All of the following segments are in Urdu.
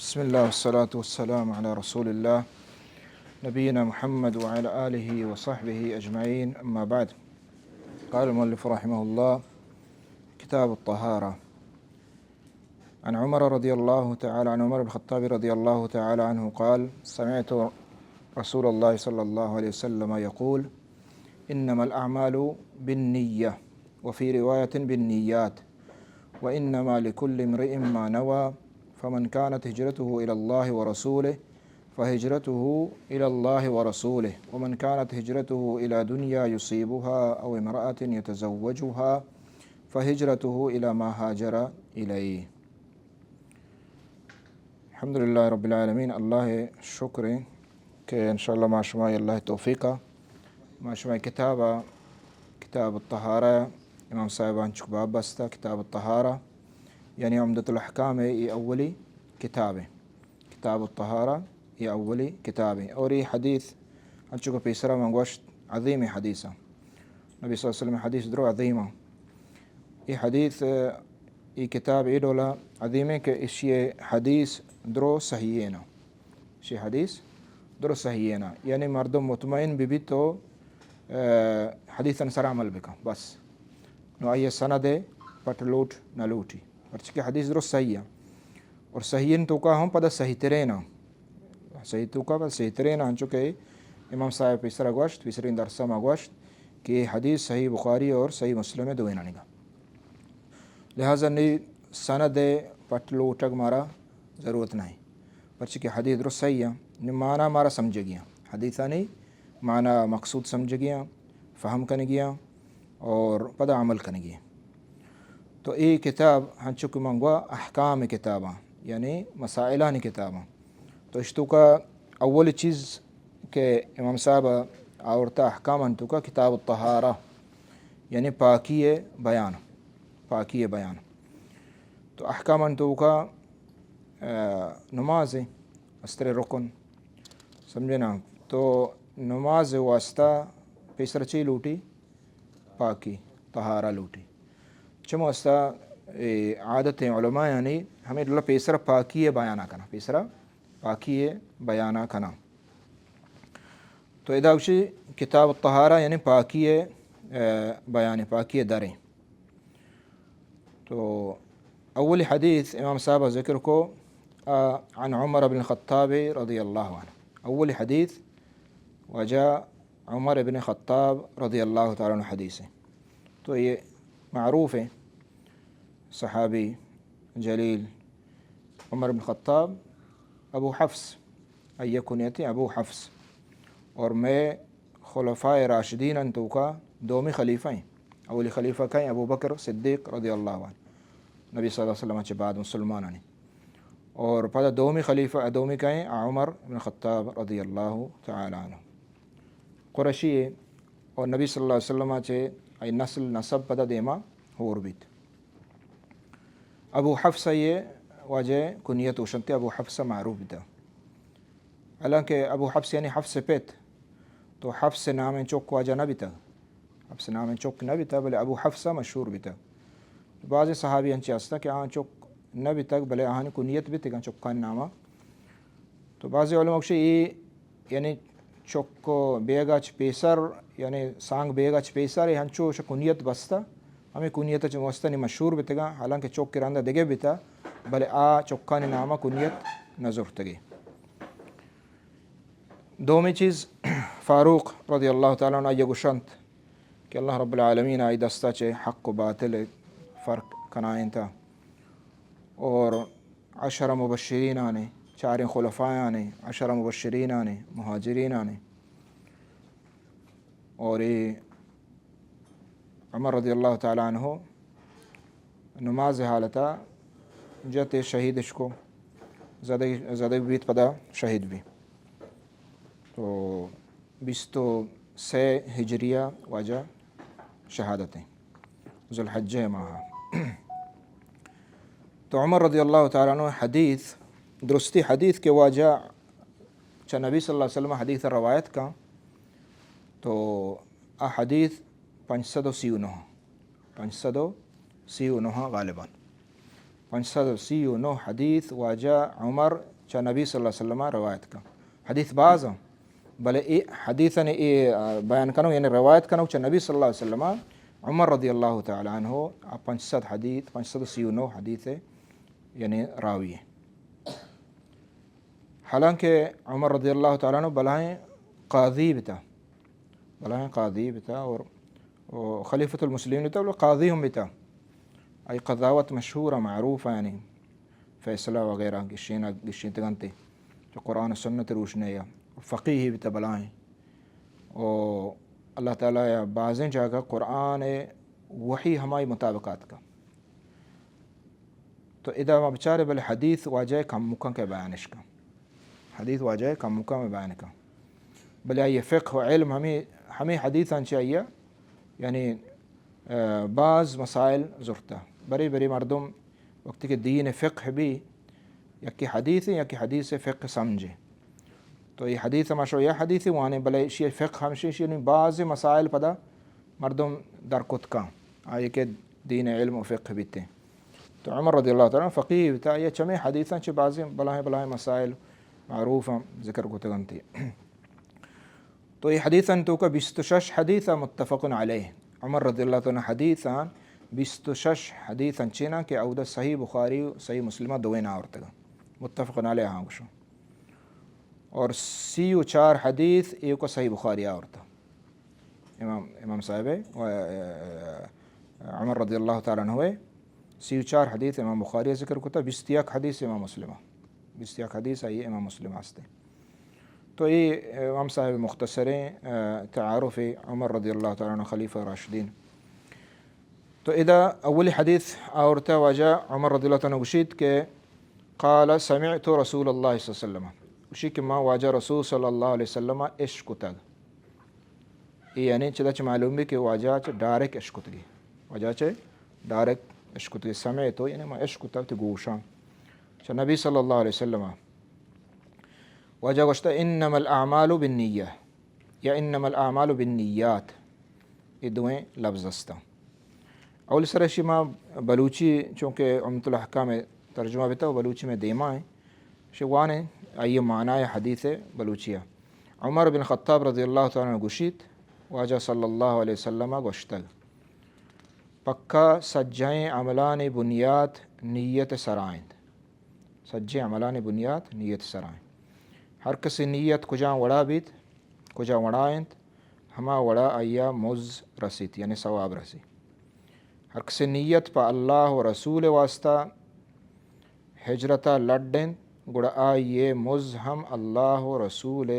بسم الله والصلاة والسلام على رسول الله نبينا محمد وعلى آله وصحبه أجمعين، أما بعد. قال المؤلف رحمه الله: كتاب الطهارة. عن عمر رضي الله تعالى عن عمر بن الخطاب رضي الله تعالى عنه قال: سمعت رسول الله صلى الله عليه وسلم يقول: إنما الأعمال بالنية، وفي رواية بالنيات، وإنما لكل امرئ ما نوى، فمن كانت هجرته إلى الله ورسوله فهجرته إلى الله ورسوله، ومن كانت هجرته إلى دنيا يصيبها أو امرأة يتزوجها فهجرته إلى ما هاجر إليه. الحمد لله رب العالمين. الله شکر کہ انشاءاللہ ما شمائی اللہ توفیقہ ما شمائی کتاب الطہارہ امام صاحبان چک باب بستا. کتاب الطہارہ یعنی عمدۃ الاحکام ہے، یہ اولی کتاب ہے. کتاب الطہارہ یہ اولی کتاب ہے، اور یہ حدیث انچو کو پیسرا منگوشت عظیم حدیثہ. نبی صلی اللہ علیہ وسلم حدیث درو عظیمہ. یہ حدیث یہ کتاب یہ ڈولا عظیم ہے کہ اس یہ حدیث درو صحیح ہے نا، یہ حدیث درو صحیح ہے نا، یعنی مردم مطمئن بھی تو حدیث انسر عمل بکا بس نو آئیے سند پٹ لوٹ نہ لوٹی، اور چکہ حدیث درست صحیح ہے. اور صحیح تو کا ہم پتہ صحیح ترینا صحیح تو کا صحیح ترینا ہم چکے امام صاحب پیسرا گوشت پیسرین درسہ ما گوشت کہ حدیث صحیح بخاری اور صحیح مسلم میں دوئے نگا. لہٰذا نہیں سند پٹ لوٹک مارا ضرورت نہیں، پر چکہ حدیث درست صحیح ہے، معنی مارا سمجھ گیا، حدیثہ نہیں معنی مقصود سمجھ گیا، فہم کن گیا اور پتہ عمل کن گیا. تو یہ کتاب ہن چک منگوا احکام کتاباں یعنی مسائلہ کتاباں. تو اشتو کا اول چیز کہ امام صاحب آورتا احکام انتو کا کتاب الطہارہ یعنی پاکی بیان. تو احکام انتو کا نماز استر رکن سمجھنا. تو نماز واسطہ پیسر چی لوٹی پاکی طہارہ لوٹی. چمو استا عادت علماء یعنی ہمیں اللہ پیسرا پاکی بیانہ کنا، پیسرا پاکی بیانہ کنا. تو ادا وشی کتاب الطہارہ یعنی پاکی بیان پاکی دریں. تو اول حدیث امام صاحب ذکر کو عن عمر بن الخطاب رضی اللہ عنہ. اول حدیث وجاء عمر بن الخطاب رضی اللہ تعالیٰ عنہ حدیث ہے. تو یہ معروف ہے صحابی جلیل عمر بن الخطاب ابو حفص ای کنیتی ابو حفص، اور میں خلفائے راشدین انتو کا دومی خلیفہ ہیں. اولی خلیفہ کہیں ابو بکر صدیق رضی اللہ عنہ، نبی صلی اللہ علیہ وسلم کے بعد مسلمانہ نے. اور پتہ دومی خلیفہ دومی کہیں عمر بن الخطاب رضی اللہ تعالی عنہ. قرشی ہے اور نبی صلی اللہ علیہ وسلم کے ای نسل نسب پتہ دیما ہور بیت. ابو حفص یہ وجہ کنیت وشنت ابو حفص معروف تھا، حالانکہ ابو حفص یعنی حفص پیت، تو حفص نام چوک وجہ نہ بھی تھا، حفص نام چوک نہ بھی تھا بلے ابو حفص مشہور بھی تھا. بعض صحابی انچے ہستا کہ آن چوک نہ بھی تک بلے آہن کنیت بھی تھا چوکان نامہ. تو بعض علماء اکشی یہ یعنی چوک بیگاچ پیسر یعنی سانگ بیگاچ پیسر یہ ہنچو کنیت بستا ہمیں کنیت وسطنی مشہور بھی تھا، حالانکہ چوک کراندہ دگے بھی تھا بلے چوکانی نامہ کنیت نظر تگے. دومی چیز فاروق رضی اللہ تعالیٰ عنہ یہ گشنت کہ اللہ رب العالمین آئی دستا چے حق و باطل فرق کنائن تھا. اور 10 مبشرین آنے، 4 خلفاء آنے، 10 مبشرین آنے، مہاجرین آنے. اور یہ عمر رضی اللہ تعالیٰ عنہ نماز حالتا جت شہیدش کو زدہ بیت پدا شہید بھی. تو 23 ہجریہ وجہ شہادتیں ذوالحجہ ماہ. تو عمر رضی اللہ تعالیٰ عنہ حدیث درستی حدیث کے وجہ چا نبی صلی اللہ علیہ وسلم حدیث روایت کا. تو حدیث 539 غالباً 539 حدیث واجہ عمر چا نبی صلی اللہ علیہ وسلم روایت کا حدیث بعض بلے ای حدیثاً بیان کنو یعنی روایت کنو چا نبی صلی اللہ علیہ وسلم عمر رضی اللہ تعالی عنہ 500 حدیث 539 حدیث یعنی راوی ہے. حالانکہ عمر رضی اللہ تعالیٰ عنہ بلائیں قاضی بتا اور خلیفۃ المسلمین بتا اور قاضی ہم بتا ای قضاوت مشہورہ معروف یعنی فیصلہ وغیرہ گشین تگنتے جو قرآن و سنت روشنے یا فقیہ بتا بلائیں اور اللہ تعالیٰ یا بعضیں جگہ قرآن وحی ہماری مطابقات کا تو ادا ما بچارے بل حدیث واجہ کم مکان کے بیانش کا حدیث واجہ کم مکان میں بیان کا بلے یہ فقہ و علم ہمیں حدیثاً چاہیے یعنی بعض مسائل ضرورت بڑی مردم وقت کے دین فقہ بھی یکی حدیث فقہ سمجھے تو یہ حدیث ماشو یہ حدیث وانے بلے شی فقہ ہمشی یعنی بعض مسائل پدا مردم درکت کا آئے کہ دین علم و فقہ بیتے تو عمر رضی اللہ تعالیٰ فقیہ بتا یہ چمے حدیثاں چھ بعضی بلائیں مسائل معروف ذکر کو تگنتی تو یہ حدیثاً تو کا 26 حدیث متفق علیہ عمر رضی اللہ تعالیٰ حدیثاً 26 حدیثاً چینا کہ اودہ صحیح بخاری صحیح مسلمہ دوئے اور تگا متفق علیہ ہاں گشو اور 34 حدیث ایک کو صحیح بخاری آورتا امام صاحب عمر رضی اللہ تعالیٰ عنہ 34 حدیث امام بخاری ذکر کو تھا 21 حدیث امام مسلمہ 21 حدیث آئیے امام مسلم آستے تو یہ امام صاحب مختصریں تعارف عمر رضی اللہ تعالیٰ عنہ خلیفہ راشدین تو اذا اول حدیث آورتا واجہ عمر رضی اللہ تعالیٰ عنہ گشید کہ قال سمعت رسول اللہ صلی اللہ علیہ وسلم اسی کہ ما واجہ رسول صلی اللہ علیہ وسلم عشق تگ یعنی چدا چھ معلوم بھی کہ واجہ چھ ڈائریکٹ عشق تگی واجہ چھ ڈائریکٹ عشق تگی سمعتو یعنی ما عشق تگ تی گوشاں چھ نبی صلی اللہ علیہ وسلم واجہ گوشتا انما الاعمال بالنیہ یا انما الاعمال بالنیات یہ دوئیں لفظ استا اول سرشی ما بلوچی چونکہ عمدۃ الاحکام ترجمہ بیتا وہ بلوچی میں دیما ہے شوانے آئیے معنی حدیث بلوچیہ عمر بن خطاب رضی اللہ تعالیٰ عنہ گوشید واجہ صلی اللہ علیہ وسلم گوشتگ پکا سجائیں عملان بنیاد نیت سرائند سجے عملان بنیاد نیت سرائند ہر کسی نیت کجا وڑا بیت کجا وڑائند ہما وڑا آیا مز رسید یعنی ثواب رسی ہر کسی نیت پا اللہ و رسول واسطہ ہجرتا لڈن گڑا آئیے مز ہم اللہ و رسول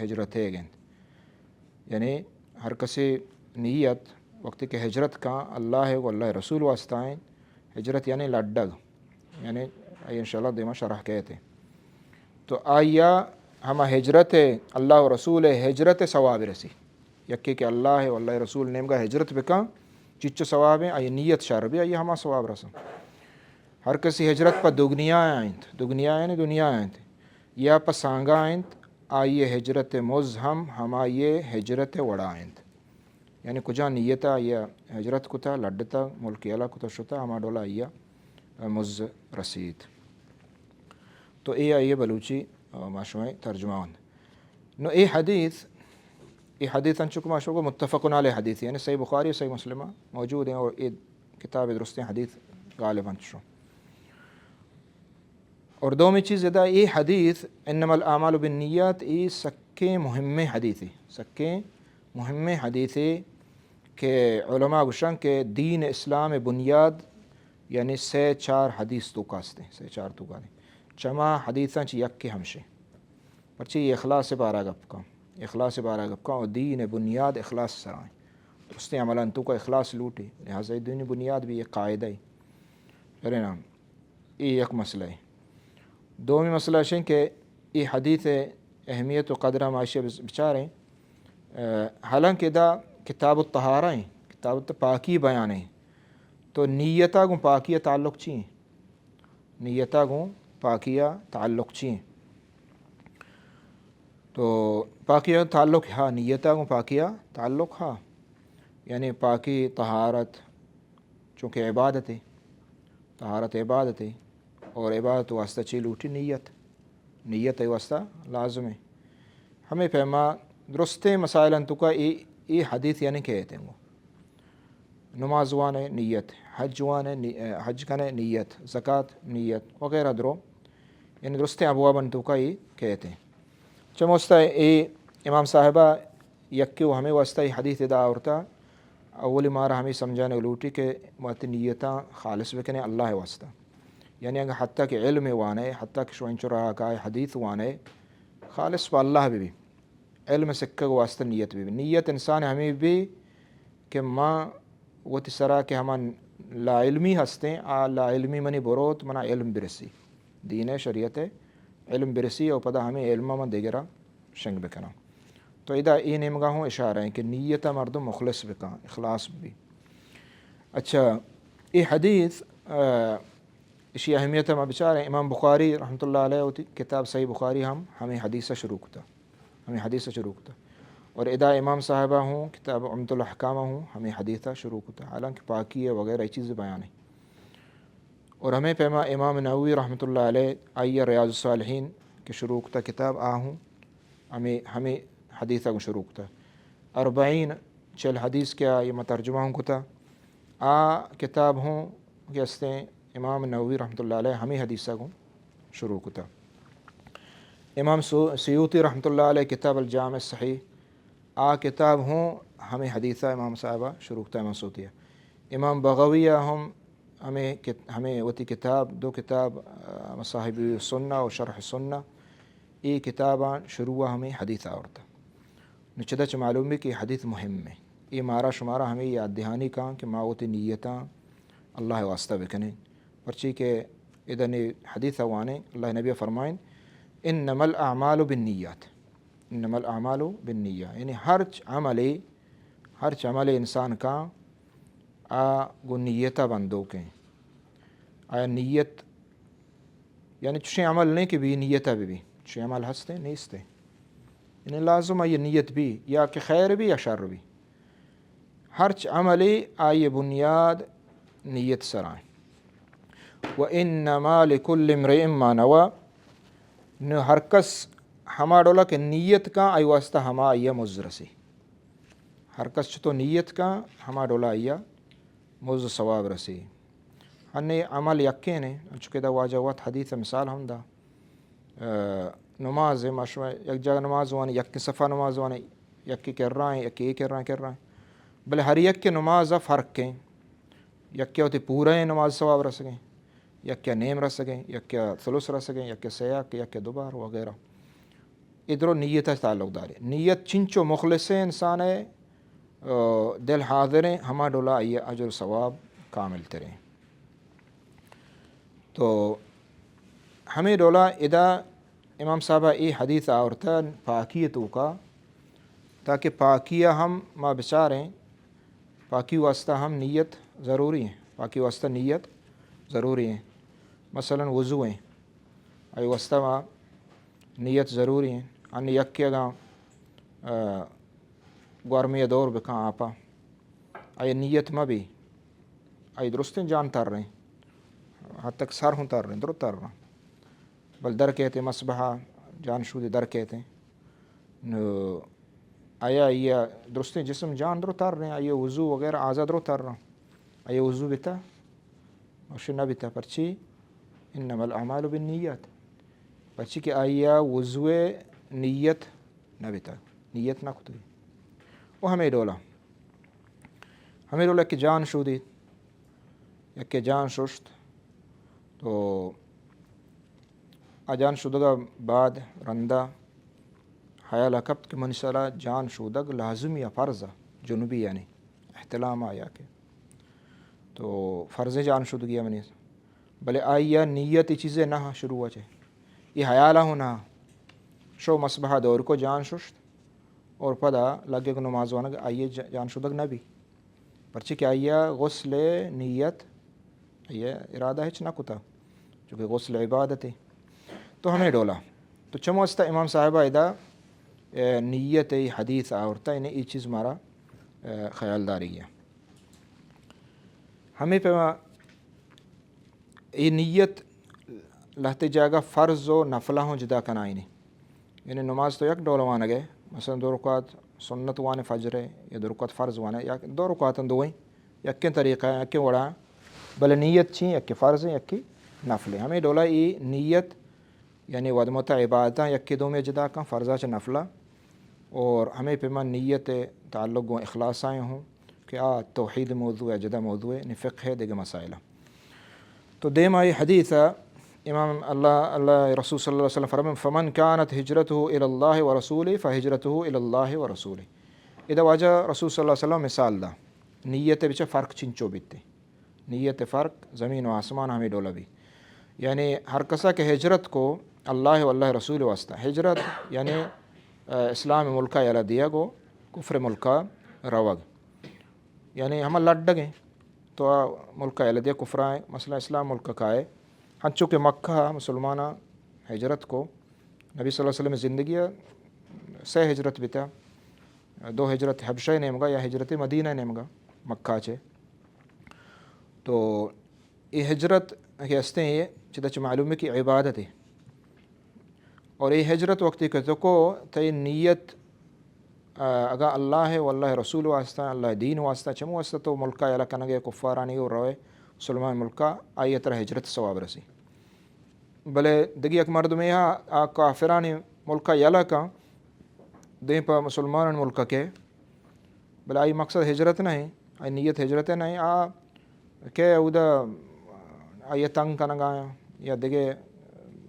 ہجرتے گند یعنی ہر کسی نیت وقت کہ ہجرت کا اللہ و اللہ رسول واسطہ ہیں ہجرت یعنی لڈگ یعنی انشاءاللہ دیما شرح کہتے تو آیا ہما ہجرت اللہ و رسول ہجرت ثواب رسی یکی کہ اللہ و اللہ رسول نیم کا ہجرت بکا چچو ثواب ہیں آئی نیت شر بھی آئی ہما ثواب رسم ہر کسی ہجرت پا دگنیا یعنی دنیا آئند یا پا سانگا آئند آئیے ہجرت مز ہم آئیے ہجرت وڑا آئند یعنی کجا نیتا آئیا ہجرت کتا لڈتا ملکی اللہ کتا شتا ہما ڈولا آئیا مز رسید تو اے آئیے بلوچی ماشوئیں ترجمان نو اے حدیث انچکو ماشو کو متفقن علیہ حدیث یعنی صحیح بخاری صحیح مسلمہ موجود ہیں اور اے کتاب درست حدیث غالب انچو اور دومی چیز ادا یہ حدیث انما الاعمال بالنیات یہ سکے مہم حدیثی کہ علماء گشن کے دین اسلام بنیاد یعنی 4 حدیث تو کاستے 4 تو گانے چما حدیثاں چی یک کے ہمشے پرچی اخلاص بارا گپ کا اور دین بنیاد اخلاص سرائیں اس نے عملاً تو کا اخلاص لوٹی لہٰذا دین بنیاد بھی ایک قاعدہ ہی پھر نام یہ ایک مسئلہ ہے دومی مسئلہ ہے کہ یہ حدیث اہمیت و قدرہ معاشی بچاریں حالانکہ دا کتاب الطہارہ ہیں کتاب پاکی بیان ہیں تو نیتہ گوں پاکیہ تعلق چیں نیتہ گوں پاکیہ تعلق چیں تو پاکیہ تعلق ہاں نیتہ گوں پاکیہ تعلق ہاں یعنی پاکی طہارت چونکہ عبادت ہے طہارت عبادت ہے، اور عبادت واسطہ چیل اٹھی نیت واسطہ لازم ہے. ہمیں پیما درست مسائل تو کا ای حدیث یعنی کہتے ہیں وہ نماز وانے نیت، حج وانے حج کنے نیت، زکوٰۃ نیت وغیرہ درو یعنی درست ابواب تو کا یہ کہتے ہیں. چموستا امام صاحبہ یکیو ہمیں واسطہ حدیث دا اورتا اولی مارا ہمیں سمجھانے لوٹی کہ مات نیتاں خالص بکنے اللہ واسطہ، یعنی اگر حتیٰ کہ علم وانے حتیٰ کہ شوئنچرا کا حدیث وانے خالص و اللہ بھی علم سکہ واسطہ نیت بھی نیت انسان ہمیں بھی کہ ماں وہ تسرا کہ ہمان لا علمی ہستے لا علمی منی بروت منا علم برسی دین شریعت علم برسی اور پدا ہمیں علم من دیگرہ شنگ بکنا. تو ادا یہ نمگاہوں اشارہ ہیں کہ نیت مردم مخلص بکا اخلاص بھی. اچھا یہ حدیث اسی اہمیت میں بچارے امام بخاری رحمۃ اللہ علیہ ہوتی کتاب صحیح بخاری ہمیں حدیث شروع کتا اور ادا امام صاحبہ ہوں کتاب عمدۃ الاحکامہ ہوں ہمیں حدیثہ شروع کتا، حالانکہ پاکی وغیرہ یہ چیزیں بیان ہیں. اور ہمیں پیما امام نووی رحمۃ اللہ علیہ آئیہ ریاض الصالحین کے شروع کتا کتاب ہوں ہمیں حدیثہ کو شروع کتا 40 چل حدیث کیا یہ مترجمہ ہوں کتا کتاب ہوں کہ استے امام نووی رحمۃ اللہ علیہ ہمیں حدیثہ کو شروع کتا. امام سیوطی رحمۃ اللہ علیہ کتاب الجامع الصحیح کتاب ہوں ہمیں حدیثہ امام صاحبہ شروع کتا امام سیوطیہ. امام بغویہ ہمیں وتی کتاب 2 کتاب مصاحب السنہ و شرح السنہ یہ کتاباں شروع ہمیں حدیثہ عورتا نچدچ معلوم ہے کہ حدیث مہم ہے. یہ مارا شمارا ہمیں یاد دہانی کا کہ ماوت نیتاں اللہ واسطہ بکنے پرچی کہ ادن حدیث وانے اللہ نبی فرمائیں انما الاعمال بالنیات یعنی ہر عمل انسان کا گو نیتہ بندو کے آیا نیت یعنی چشے عمل نہیں کہ بھی نیتہ بھی چشے عمل ہستے نہیں استے یعنی لازم آئی نیت بھی یا کہ خیر بھی یا شر بھی ہر عملی آئی بنیاد نیت سرائیں. وَإِنَّمَا لِكُلِّ امْرِئٍ مَّا نَوَىٰ ہر کس ہما ڈولا کہ نیت کا آئی واسطہ ہما آئیا مز رسی ہر کس چھتو نیت کا ہما ڈولا آئیا مز ثواب رسی. ہنے عمل یکے نے چکے دا واجہوات حدیث مثال ہم دا نماز مشروع یک جگہ نماز وانے یک صفحہ نماز وانے یک کر رہا ہیں یک کر رہا ہیں بلے ہر یک کے نماز فرق کہیں یک کیا ہوتی پورا نماز ثواب رہ سکیں یک کیا نیم رہ سکیں یک کیا ثلث رہ سکیں یک کیا سیاق یک کیا دوبار وغیرہ. ادھر نیت تعلق دار ہے نیت چنچو مخلص انسان ہے دل حاضر ہیں ہما ڈولا یہ اجر ثواب کامل تریں. تو ہمیں ڈولا ادا امام صاحبہ ای حدیث آورتا پاکیتوں کا تاکہ پاکیہ ہم ما بچاریں پاکی واسطہ ہم نیت ضروری ہیں پاکی واسطہ نیت ضروری ہیں. مثلا وضو ہیں ای واسطہ ما نیت ضروری ہیں ان یک گا گرمی دور بکاں آپا ای نیت ما بھی ای درستیں جان تر رہے ہیں حد تک سر ہوں تر رہے ہیں درست تر رہا بل در کہتے مصبحہ جان شود در کہتے ہیں آیا یہ درستیں جسم جان درو تر رہے ہیں آیا وضو وغیرہ آزاد رو تر رہا آیا وضو بیتا اور نہ بیتا پرچی انما الاعمال بالنیات پرچی کہ آیا وضو نیت نہ بیتا نیت نہ کتوی وہ ہمیں ڈولا کہ جان شودی یک کہ جان ششت تو آجان شدگا بعد رندہ حیال کبت کہ منشرہ جان شودگ لازم یا فرض جنوبی یعنی احتلام آیا کہ تو فرض جان شدگی منی بلے آئیا نیت چیزیں نہ شروع ہو جائے یہ حیالہ ہونا شو مصبحہ دور کو جان ششت اور پدا لگے کو نماز وانا آئیے جان شدگ نہ بھی پرچہ کہ آئیا غسل نیت آئیا ارادہ ہچ نہ کتا چونکہ غسل عبادت ہے. تو ہمیں ڈولا تو چموستا امام صاحبہ ادا نیت حدیث آورتا انہیں یہ چیز ہمارا خیال داری ہے. ہمیں پہ یہ نیت لہتے جائے فرض و نفلہ ہوں جدا کنائنی، یعنی نماز تو یک ڈول وانا گئے، مثلا 2 رکعت سنت وانے فجر ہے یا 2 رکعت فرض وانے، یا 2 رکعت دوئیں یک کے طریقہ ہے، یک کے وڑا بل نیت چھی یک کے فرض ہیں یک کی نفل ہے. ہمیں ڈولا یہ نیت یعنی ودمتا عبادتاں یک کے دو میں جدا کن فرضہ چ نفلہ، اور ہمیں پیما نیت تعلق و اخلاص آئے ہوں کہ توحید موضوع ہے جدا موضوع ہے فقہ ہے دیگر مسائل. تو دیم آئی حدیث امام اللہ رسول صلی اللہ علیہ وسلم فرمائے فمن كانت هجرته الى الله ورسوله فهجرته الى الله ورسوله. اذا واجہ رسول صلی اللہ علیہ وسلم مثال دا نیت بچ فرق چنچو بیتے، نیت فرق زمین و آسمان ہمیں ڈولا بھی، یعنی ہر کسا کہ ہجرت کو اللہ و اللہ رسول واسطہ، ہجرت یعنی اسلام ملکہ یلا دیا گو کفر ملکہ روگ، یعنی ہم لڈ گئے تو ملکہ یلا دیا کفر آئے، مثلا اسلام ملکہ کا ہے ہنچو کہ مکہ مسلمانہ ہجرت کو نبی صلی اللہ علیہ وسلم زندگی سے ہجرت بیتا، 2 ہجرت حبشہ نیمگا یا ہجرت مدینہ نیمگا مکہ چے. تو یہ ہجرت کے ہستے ہیں یہ چدچ معلوم ہے کہ عبادت ہے، اور یہ ہجرت وقتی کہ کو تی نیت اگا اللہ ہے واللہ رسول واسطہ اللہ دین واسطہ چمو واسطہ تو ملکہ یلا کنگے کفارانی اور روئے مسلمان ملکہ آئی طرح ہجرت ثواب رسی. بلے دگی ایک مرد میں یہاں کافرانی ملکہ یلا کا دیں پا مسلمان ملکہ کے بلے آئی مقصد ہجرت نہیں، آئی نیت ہجرت نہیں، کہ اودا آئی تنگ کنگا یا دگے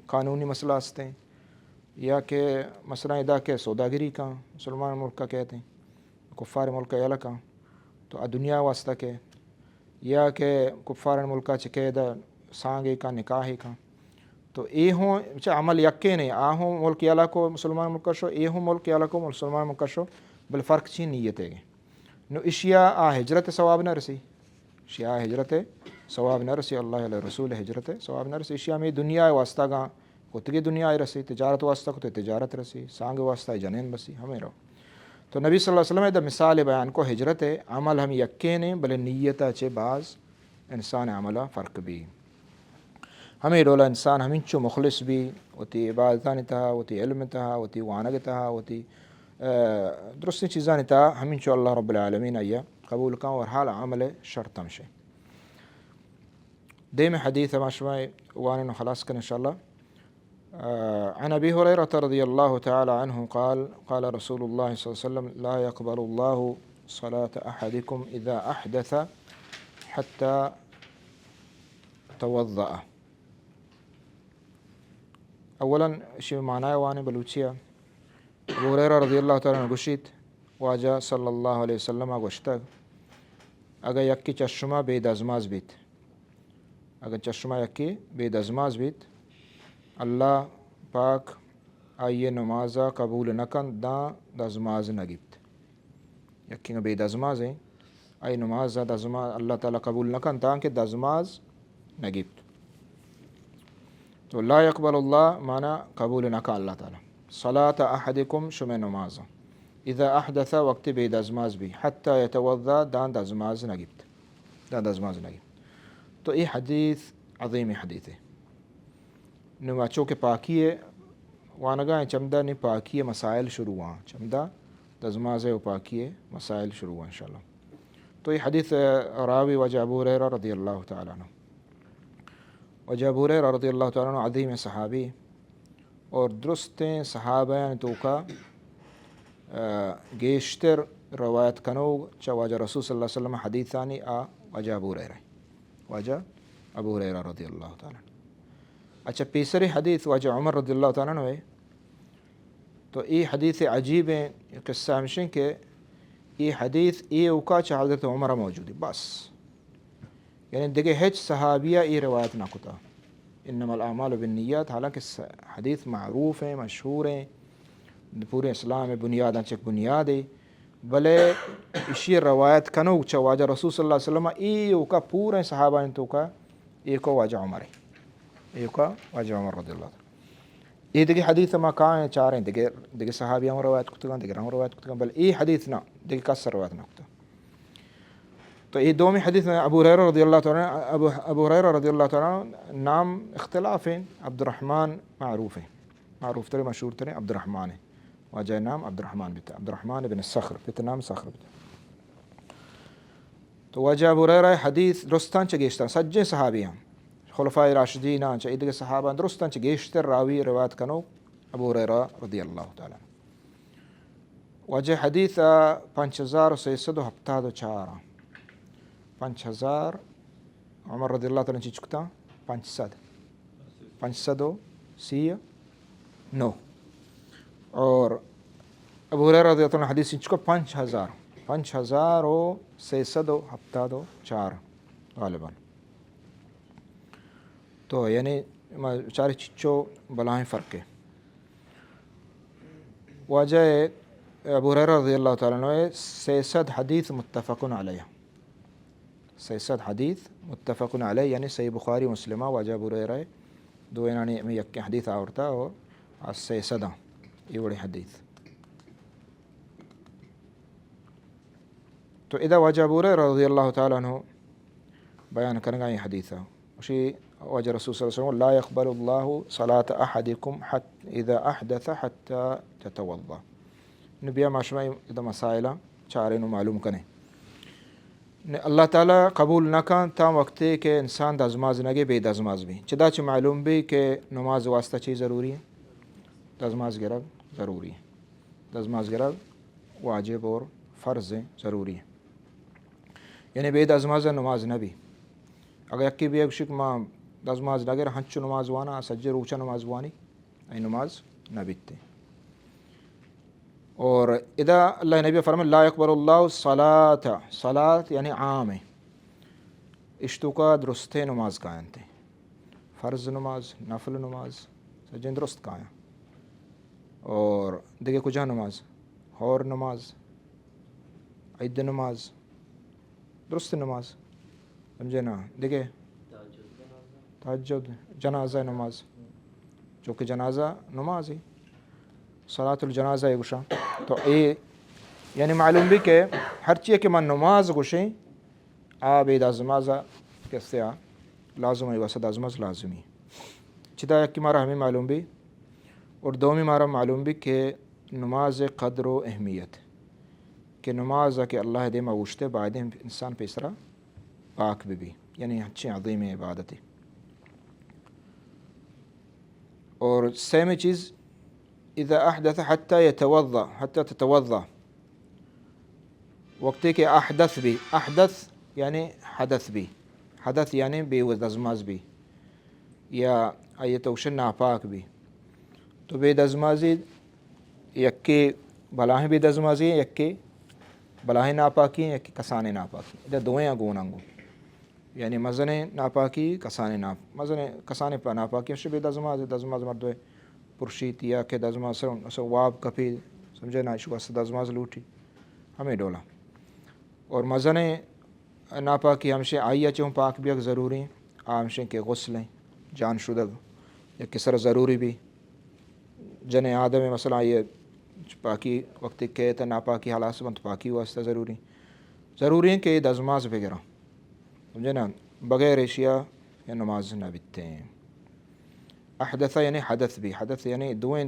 قانونی مسئلہ ہستے ہیں، یا کہ مثلا ادا کے سوداگری کا مسلمان ملکہ کہتے ہیں کفار ملکہ یلا کا تو دنیا واسطہ کے، یا کہ کفار ملکہ چکے دا سانگے کا نکاحی کا، تو اے ہوں عمل یکے نہیں، ہوں ملک یلا کو مسلمان ملکہ شو، اے ہوں ملک یلا کو مسلمان ملکہ شو، بل فرق چی نیت ہے نو اشیاء ہجرت ثواب نہ رسی، اشیاء ہجرت ثواب نہ رسی، اللہ علیہ رسول ہجرت ثواب نہ رسی. اشیاء میں دنیا واسطہ گاں خودگی دنیا رسی، تجارت واسطہ کو تجارت رسی، سانگ واسطہ جنین بسی ہمیں رو. تو نبی صلی اللہ علیہ وسلم دا مثال بیان کو ہجرت عمل ہم یکے نہیں بلے نیت چے بعض انسان عملہ فرق بھی. ہمیں ڈولا انسان ہمیں چو مخلص بھی ہوتی عبادتان تہا ہوتی علم تہا ہوتی وانگ تہا ہوتی درست چیزان تہا ہمیں چو اللہ رب العالمین آیا قبول کا اور حال عمل شرط ہمشے. دیم حدیث ماشماء وانن خلاص کن انشاءاللہ. عن أبي هريرة رضي الله تعالى عنه قال قال رسول الله صلى الله عليه وسلم لا يقبل الله صلاة أحدكم إذا أحدث حتى توضأ. اولا شی معنی وانی بلوچیا ابو ہریرہ رضی اللہ تعالیٰ عنہ گوشید واجہ صلی اللہ علیہ وسلم گوشتگ اگر یکی چشمہ بے دزماز بیت، اگر چشمہ یکی بے دزماز بیت اللہ پاک آئیے نمازہ قبول نکن داں دزماز نگیت. یکی بے دزماز ہیں آئی نمازہ دزماز اللہ تعالیٰ قبول نکن تاکہ دزماز نگیت. تو لا يقبل اللہ معنی قبول نکن اللہ تعالیٰ. صلاة احدکم شمع نمازہ اذا احدث وقت بے دزماز بھی حتی یتوضا دان دزماز نگیت، دان دزماز نگیت. تو یہ حدیث عظیم حدیث ہے. نماچوں کے پاکی وانگاہ چمدہ نے پاکی مسائل شروع ہوا، چمدہ دزماز و پاکی مسائل شروع ہوا انشاءاللہ. تو یہ حدیث راوی وجہ ابو ہریرہ رضی اللہ تعالیٰ عنہ. وجہ ابو ہریرہ رضی اللہ تعالیٰ عنہ عظیم صحابی اور درستیں صحابہ تو کا گیشتر روایت کنوگ چا وجہ رسول صلی اللہ علیہ وسلم حدیثانی وجہ ابو ہریرہ، وجہ ابو ہریرہ رضی اللہ تعالیٰ عنہ. اچھا پیسری حدیث وجہ عمر رضی اللہ تعالیٰ عنہ ہے. تو یہ حدیث عجیب ہے، قصہ ہمشن کہ یہ حدیث یہ اوکا چا حضرت عمر موجود ہے بس، یعنی دیکھے ہیچ صحابیہ یہ روایت نہ کتا انما الاعمال بالنیات. حالانکہ حدیث معروف ہیں مشہور ہیں پورے اسلام میں بنیاداں چک بنیاد ہے، بلے اسی روایت کنو چا واجہ رسول صلی اللہ علیہ وسلم یہ اوکا پورے صحابہ ان تو کا یہ کو واجہ عمر ہے، یہ کا واجہ عمر رضی اللہ عنہ. یہ دیکھے حدیث ما کہاں ہیں چار ہیں دیکھے صحابیوں روایت کتگاں دیکھے رہوں روایت کتگاں، بل یہ حدیث نہ دیکھے کسر روایت نہ کتا. تو یہ دومی حدیث میں ابو ہریرہ رضی اللہ تعالیٰ ابو ہریرہ رضی اللہ تعالیٰ نام اختلاف ہیں. عبد الرحمن معروف ہے، معروف ترے مشہور ترے عبد الرحمن ہے، وجہ نام عبد الرحمن بتا عبد الرحمن بن الصخر بتا نام صخر بتا. تو وجہ ابو ہریرہ حدیث درستان چگیشتان سجے صحابیان خلفائے راشدین چا ادھر صحابہ درستان چگیشتر راوی روایت کنو ابو ہریرہ رضی اللہ تعالیٰ. وجہ حدیث 5374 5000 عمر رضی اللہ تعالیٰ چکتا 509 اور ابو ہریرہ رضی اللہ عنہ حدیث چکو 5674 غالباً. تو یعنی چار چچو بلائیں فرق ہے. وجہ ابو ہریرہ رضی اللہ تعالیٰ عنہ 600 حدیث متفقن علیہ، 600 حدیث متفقن علیہ یعنی صحیح بخاری مسلمہ وجہ ابو ہریرہ دو انانی میں یک حدیث آورتا اور 600 یہ بڑی حدیث. تو اذا وجہ ابو ہریرہ رضی اللہ تعالیٰ عنہ بیان کرنے گا یہ حدیث اسی وجہ رسول صلی اللہ علیہ وسلم لا يقبل الله صلاة أحدكم إذا أحدث حتى تتوضأ. نبیہ معاشمہ اذا مسائلہ چارے نو معلوم کریں اللہ تعالیٰ قبول نہ کن تا وقتے کہ انسان دزماز نگے بے دزماز بھی چدا چھ معلوم بھی کہ نماز واسطہ چیز ضروری ہے، دزماز گرگ ضروری ہے، دزماز گرگ واجب اور فرض ضروری ہے. یعنی بے دزماز نماز نبی اگر یکی بھی ایک شک ماں دزماز نگر ہنچو نماز وانا سجے روچا نماز وانی ای نماز نبیتے. اور اذا اللہ نبی فرمائے لا يقبل اللہ صلاة یعنی عام ہے اشتو کا درست نماز قائم تھے، فرض نماز نفل نماز سجن درست قائم اور دیکھے کجا نماز اور نماز عید نماز درست نماز سمجھے نا. دیکھے تہجد جنازہ نماز چونکہ جنازہ نماز ہی صلاۃ الجنازہ گوشا. تو یہ یعنی معلوم بھی کہ ہر چیز کہ من نماز گوشیں آب دازمازہ کیسے لازم ہے وسط دازماز لازمی چدا یک مارا ہمیں معلوم بھی اور دومی مارا معلوم بھی کہ نماز قدر و اہمیت کہ نماز کہ اللہ دے موشتے بعد انسان پیسرا پاک بھی یعنی اچھی عظیم عبادت ہے. اور سیمی چیز اذا احدث حتى يتوضا حتى تتوضا وقتی کہ احدث بھی احدث یعنی حدث بھی حدث یعنی بے دزماز بھی یا توشن ناپاک بھی. تو بے دزمازی یکی بلاہیں بے دزمازی یکی بلاہیں ناپاکی یکی کسانے ناپاکی ادھر دوئیں گوننگو یعنی مزن ناپاکی کسانے مزن کسانے پا ناپاکی اس بے دزماز مردوے پرشیت یا کہ دزماز سر واب کپی سمجھے نا شو اس دزماز لوٹی ہمیں ڈولا. اور مزن ناپاکی ہمشہ آئیہ چون پاک بھی ایک ضروری ہمشہ کہ غسلیں جان شدگ یا کسر ضروری بھی جن آدم مثلا یہ پاکی وقت کہتا ناپاکی حالات بند پاکی واسطہ ضروری ہیں کہ دزماز وغیرہ سمجھے نا بغیر اشیاء یا نماز نہ بیتے ہیں. احدث یعنی حدث بھی حدث یعنی دوئیں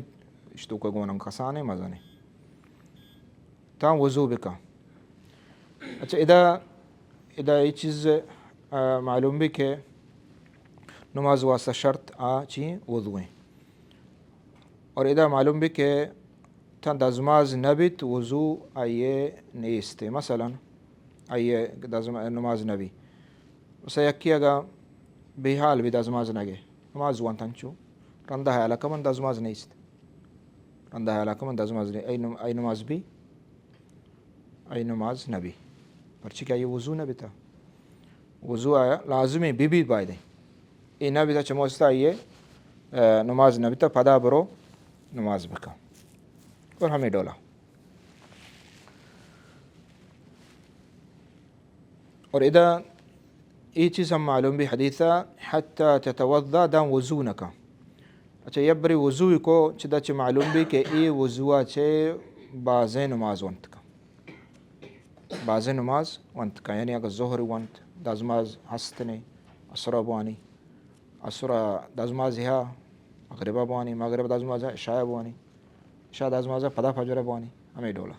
اشتو کا گونم کسانے مزانے تا وضو بکا. اچھا ادا یہ چیز معلوم بھی کہ نماز واسطہ شرط چی وضویں اور ادا معلوم بھی کہ تا دزماز نبیت وضو آئیے نیستے مثلا آئیے نماز نبی اسے یکی اگا بحال بھی دزماز نگے نماز وان تنچو رندہ ہے علاقہ من دزماز نیست رندہ ہے علاقہ من دزماز نہیں ای نماز بھی ای نماز نبی پرچی کیا یہ وضو نبی تھا وضو آیا لازمی بی بائدیں ای نبی تھا چموستا آئیے نماز نبی تھا پدا برو نماز بکا اور ہمیں ڈولا. اور ادا یہ چیز ہم معلوم بھی حدیثہ حتی تتوضا دام وضو نکا. اچھا یہ بری وضو کو چدا چھ معلوم بھی کہ ای وضوع چھے بازیں نماز وانت کا بعض نماز وانت کا یعنی اگر ظہر وانت دازماز هستنی عصر بوانی عصر دازماز ها مغرب بوانی مغرب دازماز عشاء بوانی عشاء دازماز پدا فجر بوانی ہمیں ڈولا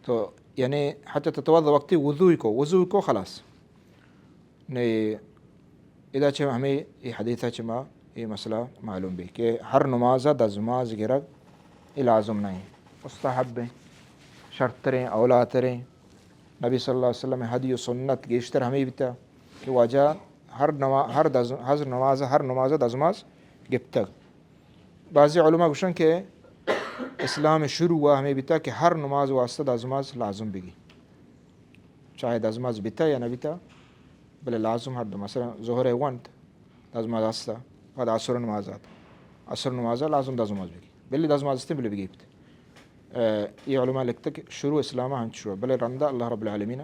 تو یعنی حتى تتوضا وقتی وضوء کو خلاص نہیں اذا چھ ہمیں یہ حدیثہ چما یہ مسئلہ معلوم بھی کہ ہر نماز دازماز گرگ یہ لازم نہیں مستحب ہیں شرط تریں اولا تریں نبی صلی اللہ علیہ وسلم حدی و سنت گیشتر ہمیں بھی تھا کہ وجہ ہر نماز دازماز گفتگ بعض علماء گوشن کہ اسلام شروع ہوا ہمیں بھی تھا کہ ہر نماز واسطہ دازماز لازم بگی چاہے دازماز بیتا یا نہ بیتا بلے لازم ہر دو مثلا ظہر وانت دازماز آستا بعد عصر نماز لازم دازماز بگی بلے دازماز استے بلے بگی یہ علماء لکھتا کہ شروع اسلام ہن شروع بلے رندہ اللہ رب العالمین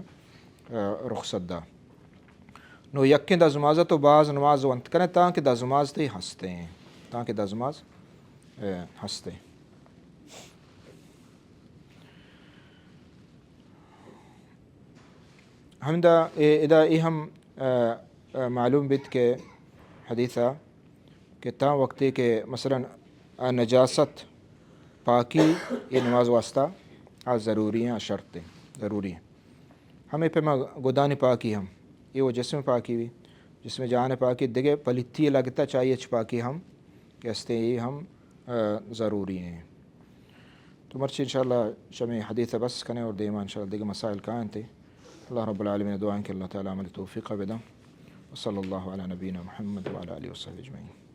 رخصت دا نو یکن دازماز تو بعض نماز وانت کرنے تاکہ دازماز تے ہستے ہیں تاکہ دازماز ہستے ہیں ہم دا اذا ہم معلوم بیت کہ حدیثہ کہ تا وقتی کہ مثلا نجاست پاکی یہ نماز واسطہ ضروری ہیں شرط ہیں ضروری ہیں ہمیں پہ گدانی پاکی ہم یہ وہ جسم پاکی بھی جس میں جان پاکی دگے پلیتی لگتا چاہیے پاکی ہم کہ استے یہ ہم ضروری ہیں تو مرچی انشاءاللہ شمی حدیث بس کنے اور دیما انشاءاللہ دیگه مسائل کائن تھے اللہ رب العالمین دعائیں کہ اللہ تعالیٰ عمل توفیق بدم وصلی اللہ علی نبینا محمد وعلی آلہ وصحبہ اجمعین.